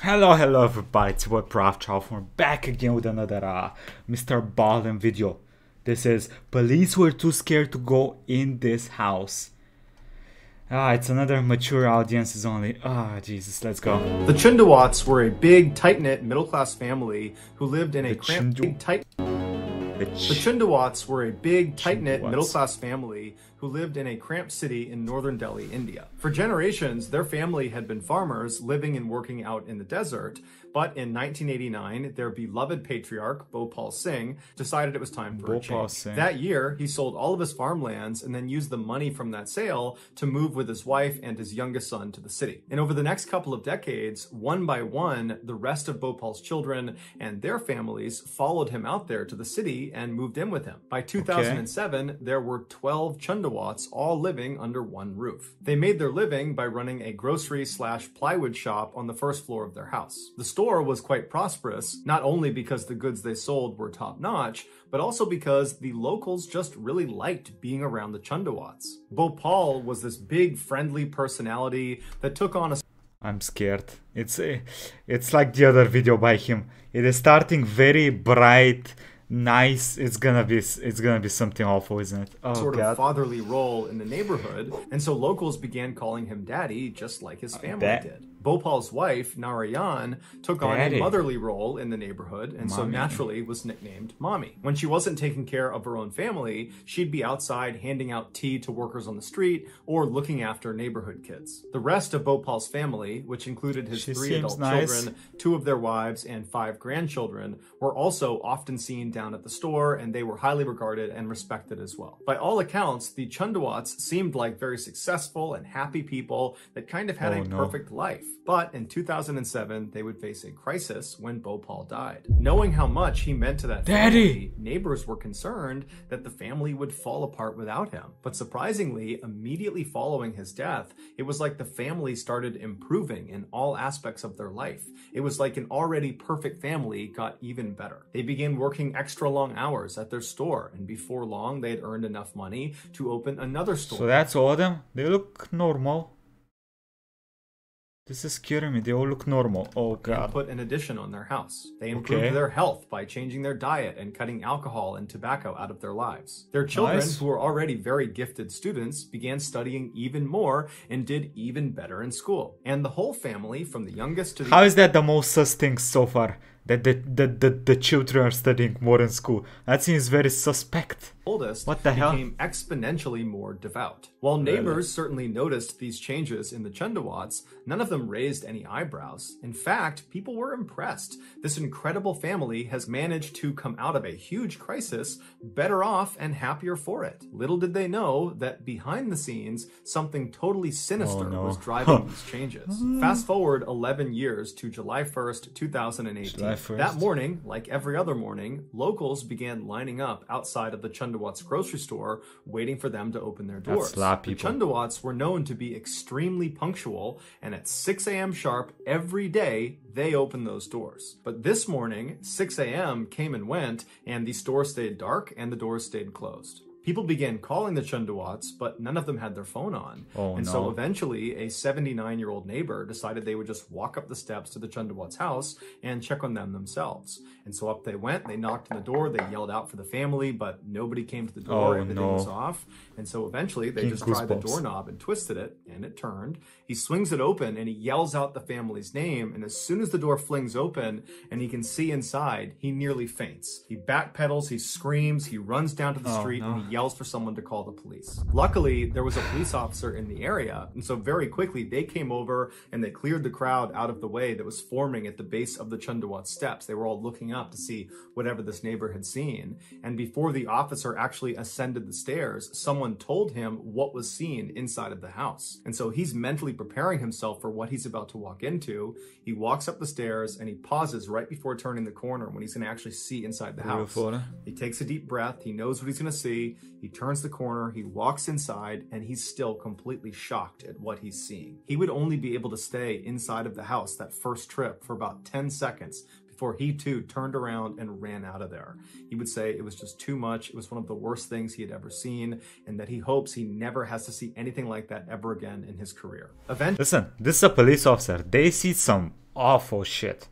Hello everybody, it's your boy Proftrof. We're back again with another MrBallen video. This is police were too scared to go in this house. It's another mature audiences only. Jesus, let's go. The Chundawats were a big, tight-knit, middle-class family who lived in a cramped, The Chundawats were a big, tight-knit, middle-class family who lived in a cramped city in northern Delhi, India. For generations, their family had been farmers living and working out in the desert, but in 1989, their beloved patriarch, Bhopal Singh, decided it was time for a change. That year, he sold all of his farmlands and then used the money from that sale to move with his wife and his youngest son to the city. And over the next couple of decades, one by one, the rest of Bhopal's children and their families followed him out there to the city and moved in with him. By 2007, there were 12 Chundawats all living under one roof. They made their living by running a grocery/plywood shop on the first floor of their house. The store was quite prosperous, not only because the goods they sold were top-notch, but also because the locals just really liked being around the Chundawats. Bhopal was this big, friendly personality that took on a... I'm scared. It's like the other video by him. It is starting very bright, nice. It's gonna be something awful, isn't it? Sort of fatherly role in the neighborhood, and so locals began calling him Daddy, just like his family did. Bhopal's wife, Narayan, took on a motherly role in the neighborhood, and so naturally was nicknamed Mommy. When she wasn't taking care of her own family, she'd be outside handing out tea to workers on the street or looking after neighborhood kids. The rest of Bhopal's family, which included his 3 adult children, 2 of their wives, and 5 grandchildren, were also often seen down at the store, and they were highly regarded and respected as well. By all accounts, the Chundawats seemed like very successful and happy people that kind of had a perfect life. But in 2007, they would face a crisis when Bhopal died. Knowing how much he meant to that family, neighbors were concerned that the family would fall apart without him. But surprisingly, immediately following his death, it was like the family started improving in all aspects of their life. It was like an already perfect family got even better. They began working extra long hours at their store, and before long, they had earned enough money to open another store. So that's all of them? They look normal. This is scaring me. They all look normal. Oh god. They put an addition on their house. They improved their health by changing their diet and cutting alcohol and tobacco out of their lives. Their children, who were already very gifted students, began studying even more and did even better in school. And the whole family, from the youngest to the... How is that the most sus thing so far? That the children are studying more in school. That seems very suspect. Oldest what the hell? Became exponentially more devout. While neighbors certainly noticed these changes in the Chundawats, none of them raised any eyebrows. In fact, people were impressed. This incredible family has managed to come out of a huge crisis better off and happier for it. Little did they know that behind the scenes, something totally sinister was driving these changes. Fast forward 11 years to July 1st, 2018. That morning, like every other morning, locals began lining up outside of the Chundawats grocery store, waiting for them to open their doors. The Chundawats were known to be extremely punctual, and at 6 a.m. sharp every day, they opened those doors. But this morning, 6 a.m. came and went, and the store stayed dark and the doors stayed closed. People began calling the Chundawats, but none of them had their phone on. So eventually, a 79-year-old neighbor decided they would just walk up the steps to the Chundawats' house and check on them themselves. And so up they went, they knocked on the door, they yelled out for the family, but nobody came to the door, everything was off. And so eventually, they just tried the doorknob and twisted it, and it turned. He swings it open, and he yells out the family's name, and as soon as the door flings open, and he can see inside, he nearly faints. He backpedals, he screams, he runs down to the street, and he yells for someone to call the police. Luckily, there was a police officer in the area, and so very quickly they came over and they cleared the crowd out of the way that was forming at the base of the Chundawat steps. They were all looking up to see whatever this neighbor had seen, and before the officer actually ascended the stairs, someone told him what was seen inside of the house. And so he's mentally preparing himself for what he's about to walk into. He walks up the stairs and he pauses right before turning the corner when he's going to actually see inside the house. He takes a deep breath, he knows what he's going to see. He turns the corner, he walks inside, and he's still completely shocked at what he's seeing. He would only be able to stay inside of the house that first trip for about 10 seconds before he too turned around and ran out of there. He would say it was just too much. It was one of the worst things he had ever seen, and that he hopes he never has to see anything like that ever again in his career. Listen, this is a police officer. They see some awful shit.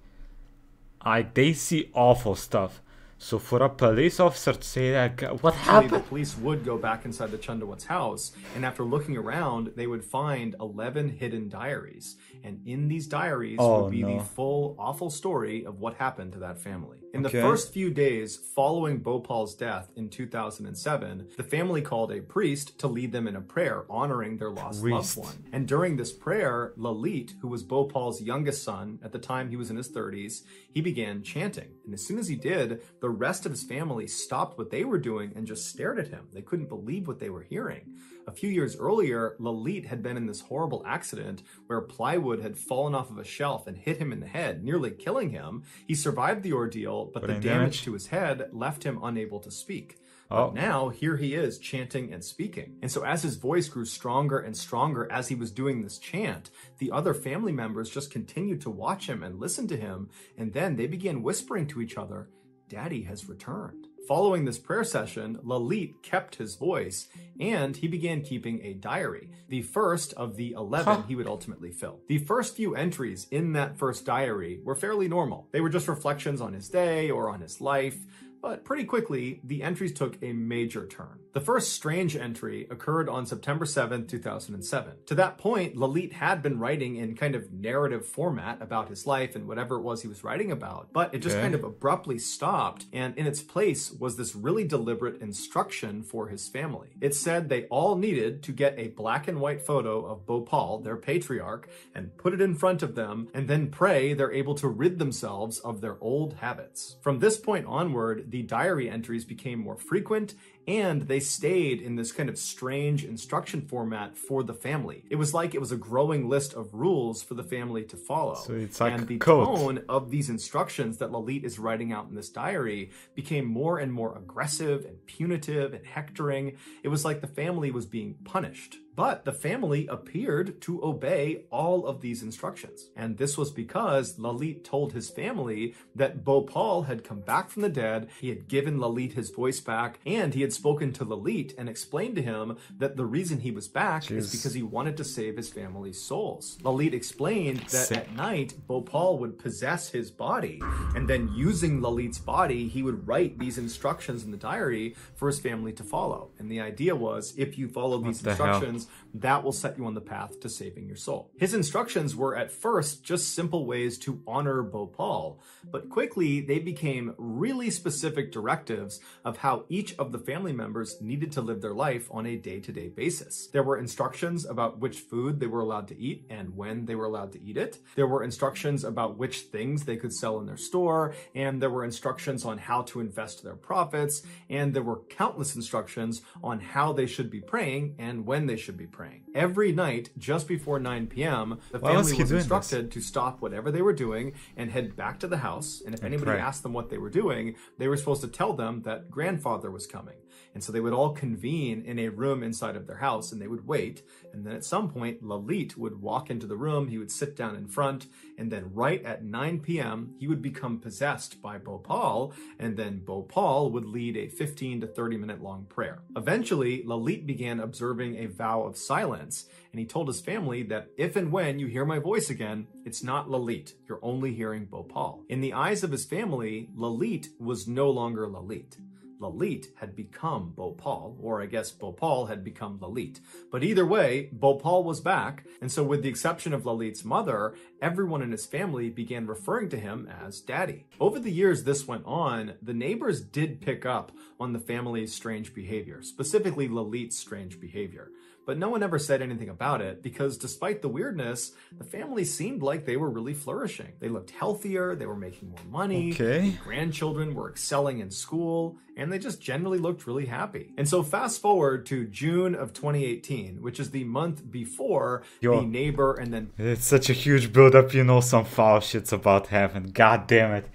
They see awful stuff. So for a police officer to say that, what happened? The police would go back inside the Chundawat's house, and after looking around, they would find 11 hidden diaries. And in these diaries would be the full awful story of what happened to that family. In the first few days following Bhopal's death in 2007, the family called a priest to lead them in a prayer honoring their lost loved one. And during this prayer, Lalit, who was Bhopal's youngest son, at the time he was in his 30s, he began chanting. And as soon as he did, the rest of his family stopped what they were doing and just stared at him. They couldn't believe what they were hearing. A few years earlier, Lalit had been in this horrible accident where plywood had fallen off of a shelf and hit him in the head, nearly killing him. He survived the ordeal, but the damage to his head left him unable to speak. But now, here he is chanting and speaking. And so as his voice grew stronger and stronger as he was doing this chant, the other family members just continued to watch him and listen to him. And then they began whispering to each other, "Daddy has returned." Following this prayer session, Lalit kept his voice and he began keeping a diary, the first of the 11 he would ultimately fill. The first few entries in that first diary were fairly normal. They were just reflections on his day or on his life. But pretty quickly, the entries took a major turn. The first strange entry occurred on September 7, 2007. To that point, Lalit had been writing in kind of narrative format about his life and whatever it was he was writing about, but it just kind of abruptly stopped, and in its place was this really deliberate instruction for his family. It said they all needed to get a black and white photo of Bhopal, their patriarch, and put it in front of them, and then pray they're able to rid themselves of their old habits. From this point onward, the diary entries became more frequent, and they stayed in this kind of strange instruction format for the family. It was like it was a growing list of rules for the family to follow. So it's like and the tone of these instructions that Lalit is writing out in this diary became more and more aggressive and punitive and hectoring. It was like the family was being punished. But the family appeared to obey all of these instructions. And this was because Lalit told his family that Bhopal had come back from the dead, he had given Lalit his voice back, and he had spoken to Lalit and explained to him that the reason he was back is because he wanted to save his family's souls. Lalit explained that at night, Bhopal would possess his body, and then using Lalit's body, he would write these instructions in the diary for his family to follow. And the idea was, if you follow these instructions, that will set you on the path to saving your soul. His instructions were at first just simple ways to honor Bhopal, but quickly they became really specific directives of how each of the family members needed to live their life on a day-to-day basis. There were instructions about which food they were allowed to eat and when they were allowed to eat it. There were instructions about which things they could sell in their store, and there were instructions on how to invest their profits, and there were countless instructions on how they should be praying and when they should be praying. Every night, just before 9 p.m., the family was instructed to stop whatever they were doing and head back to the house. And if anybody asked them what they were doing, they were supposed to tell them that grandfather was coming. And so they would all convene in a room inside of their house and they would wait. And then at some point, Lalit would walk into the room, he would sit down in front, and then right at 9 p.m., he would become possessed by Bhopal, and then Bhopal would lead a 15 to 30 minute long prayer. Eventually, Lalit began observing a vow of silence, and he told his family that if and when you hear my voice again, it's not Lalit, you're only hearing Bhopal. In the eyes of his family, Lalit was no longer Lalit. Lalit had become Bhopal, or I guess Bhopal had become Lalit. But either way, Bhopal was back, and so with the exception of Lalit's mother, everyone in his family began referring to him as Daddy. Over the years this went on, the neighbors did pick up on the family's strange behavior, specifically Lalit's strange behavior. But no one ever said anything about it because despite the weirdness, the family seemed like they were really flourishing. They looked healthier, they were making more money, the grandchildren were excelling in school, and they just generally looked really happy. And so fast forward to June of 2018, which is the month before the neighbor and then... It's such a huge build-up, you know some foul shit's about to happen. God damn it.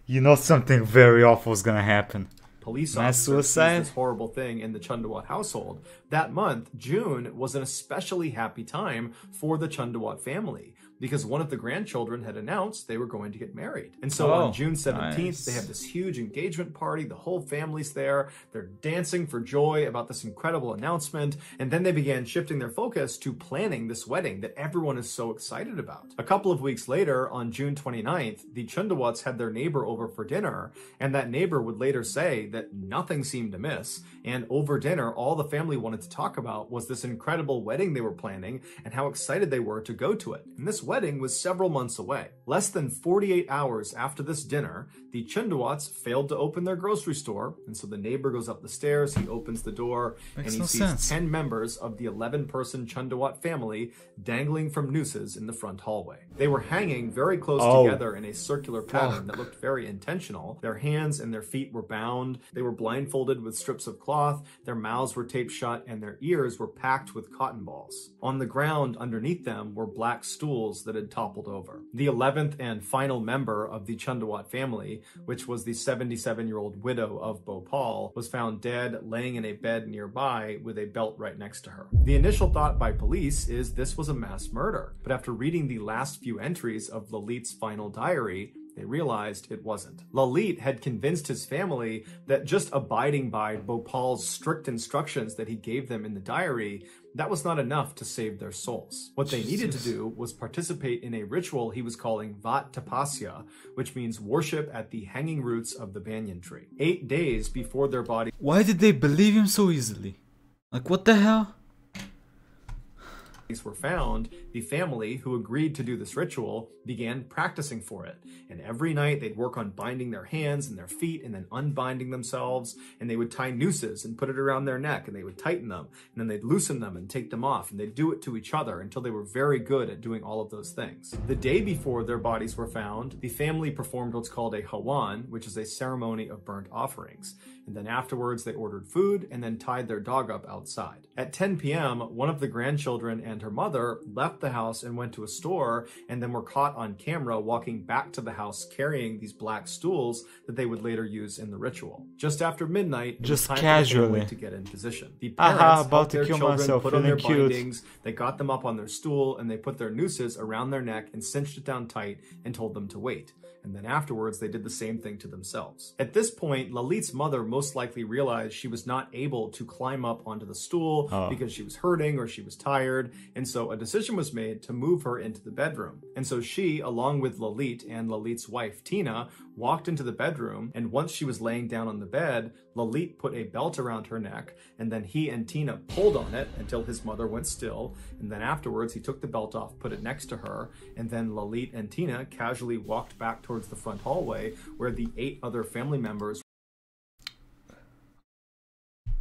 You know something very awful is gonna happen. Police officers sees this horrible thing in the Chundawat household. That month, June, was an especially happy time for the Chundawat family. because one of the grandchildren had announced they were going to get married. And so on June 17th, nice. they have this huge engagement party. The whole family's there. They're dancing for joy about this incredible announcement. And then they began shifting their focus to planning this wedding that everyone is so excited about. A couple of weeks later, on June 29th, the Chundawats had their neighbor over for dinner, and that neighbor would later say that nothing seemed amiss, and over dinner, all the family wanted to talk about was this incredible wedding they were planning and how excited they were to go to it. And this wedding was several months away. Less than 48 hours after this dinner, the Chundawats failed to open their grocery store, and so the neighbor goes up the stairs, he opens the door, and he sees 10 members of the 11-person Chundawat family dangling from nooses in the front hallway. They were hanging very close together in a circular pattern that looked very intentional. Their hands and their feet were bound, they were blindfolded with strips of cloth, their mouths were taped shut, and their ears were packed with cotton balls. On the ground underneath them were black stools that had toppled over. The 11th and final member of the Chundawat family, which was the 77-year-old widow of Bhopal, was found dead laying in a bed nearby with a belt right next to her. The initial thought by police is this was a mass murder, but after reading the last few entries of Lalit's final diary, they realized it wasn't. Lalit had convinced his family that just abiding by Bhopal's strict instructions that he gave them in the diary, that was not enough to save their souls. What they needed to do was participate in a ritual he was calling Vat Tapasya, which means worship at the hanging roots of the banyan tree. 8 days before their bodies Why did they believe him so easily? Like, what the hell? were found, the family who agreed to do this ritual began practicing for it. And every night they'd work on binding their hands and their feet and then unbinding themselves, and they would tie nooses and put it around their neck, and they would tighten them, and then they'd loosen them and take them off, and they'd do it to each other until they were very good at doing all of those things. The day before their bodies were found, the family performed what's called a hawan, which is a ceremony of burnt offerings. And then afterwards they ordered food and then tied their dog up outside. At 10 p.m., one of the grandchildren and her mother left the house and went to a store, and then were caught on camera walking back to the house carrying these black stools that they would later use in the ritual. Just after midnight, it was time for the family to get in position. The parents helped their children put on their bindings, they got them up on their stool, and they put their nooses around their neck and cinched it down tight and told them to wait. And then afterwards, they did the same thing to themselves. At this point, Lalit's mother most likely realized she was not able to climb up onto the stool because she was hurting or she was tired. And so a decision was made to move her into the bedroom. And so she, along with Lalit and Lalit's wife, Tina, walked into the bedroom. And once she was laying down on the bed, Lalit put a belt around her neck. And then he and Tina pulled on it until his mother went still. And then afterwards, he took the belt off, put it next to her. And then Lalit and Tina casually walked back towards the front hallway where the 8 other family members.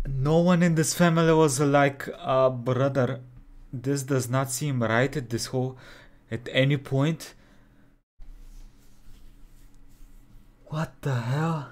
No one in this family was like, brother, this does not seem right at this whole, at any point. What the hell?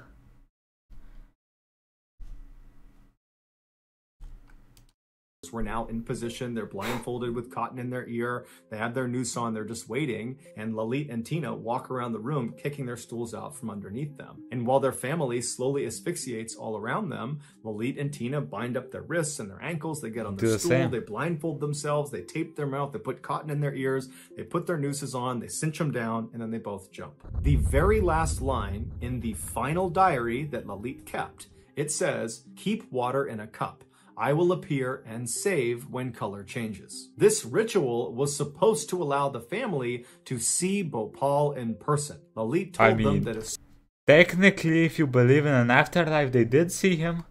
Were now in position. They're blindfolded with cotton in their ear. They have their noose on. They're just waiting. And Lalit and Tina walk around the room, kicking their stools out from underneath them. And while their family slowly asphyxiates all around them, Lalit and Tina bind up their wrists and their ankles. They get on their stool. They blindfold themselves. They tape their mouth. They put cotton in their ears. They put their nooses on. They cinch them down, and then they both jump. The very last line in the final diary that Lalit kept, it says, "Keep water in a cup. I will appear and save when color changes." This ritual was supposed to allow the family to see Bhopal in person. Lalit told them that as technically, if you believe in an afterlife, they did see him.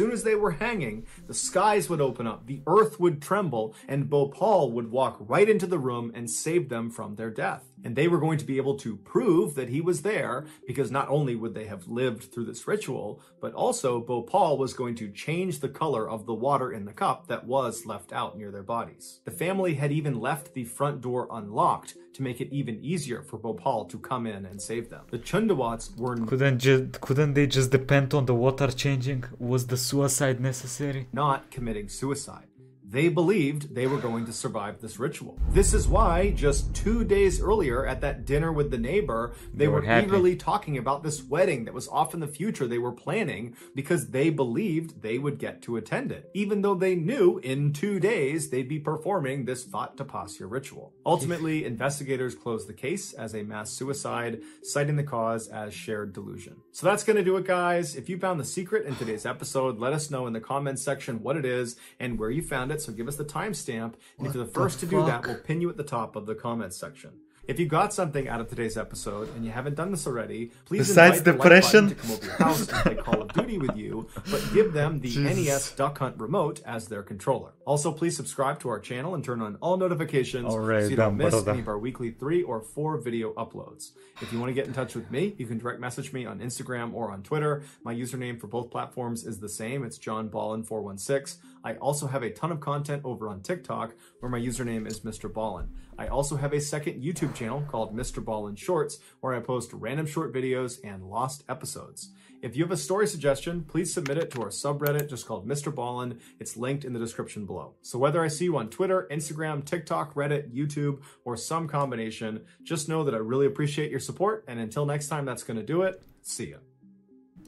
soon as they were hanging, the skies would open up, the earth would tremble, and Bhopal would walk right into the room and save them from their death. And they were going to be able to prove that he was there, because not only would they have lived through this ritual, but also Bhopal was going to change the color of the water in the cup that was left out near their bodies. The family had even left the front door unlocked to make it even easier for Bhopal to come in and save them. The Chundawats were couldn't they just depend on the water changing? Was the suicide necessary? Not committing suicide. They believed they were going to survive this ritual. This is why just 2 days earlier at that dinner with the neighbor, they were eagerly talking about this wedding that was off in the future they were planning because they believed they would get to attend it, even though they knew in 2 days they'd be performing this Fat Tapasya ritual. Ultimately, investigators closed the case as a mass suicide, citing the cause as shared delusion. So that's going to do it, guys. If you found the secret in today's episode, let us know in the comments section what it is and where you found it, so give us the timestamp, and if you're the first to do that, we'll pin you at the top of the comments section. If you got something out of today's episode and you haven't done this already, please invite the like button to come over your house and play Call of Duty with you, but give them the NES Duck Hunt remote as their controller. Also, please subscribe to our channel and turn on all notifications so you don't miss any of our weekly 3 or 4 video uploads. If you want to get in touch with me, you can direct message me on Instagram or on Twitter. My username for both platforms is the same. It's JohnBallen416. I also have a ton of content over on TikTok where my username is MrBallen. I also have a second YouTube channel called MrBallen Shorts where I post random short videos and lost episodes. If you have a story suggestion, please submit it to our subreddit just called MrBallen. It's linked in the description below. So whether I see you on Twitter, Instagram, TikTok, Reddit, YouTube, or some combination, just know that I really appreciate your support. And until next time, that's going to do it. See ya.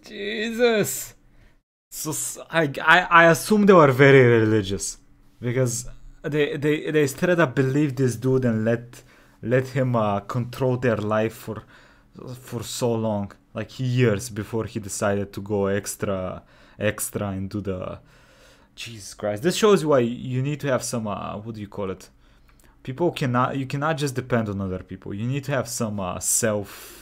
Jesus. So I assume they were very religious because they straight up believed this dude and let him control their life for so long, like years before he decided to go extra and do the Jesus Christ. This shows you why you need to have some what do you call it? You cannot just depend on other people. You need to have some self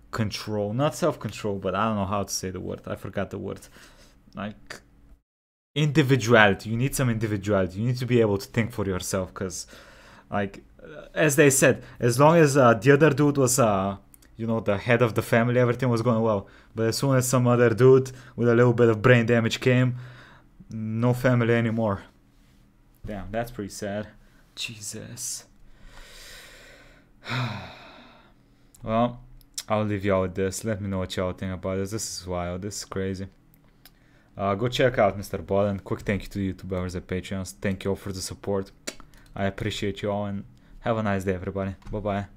control, not self-control, but I don't know how to say the word. I forgot the word. Like individuality. You need some individuality. You need to be able to think for yourself, because like as they said, as long as the other dude was the head of the family, everything was going well. But as soon as some other dude with a little bit of brain damage came, no family anymore. Damn, that's pretty sad. Jesus. Well, I'll leave y'all with this. Let me know what y'all think about this. This is wild. This is crazy. Go check out MrBallen. Quick thank you to YouTubers and Patreons. Thank you all for the support. I appreciate you all, and have a nice day, everybody. Bye-bye.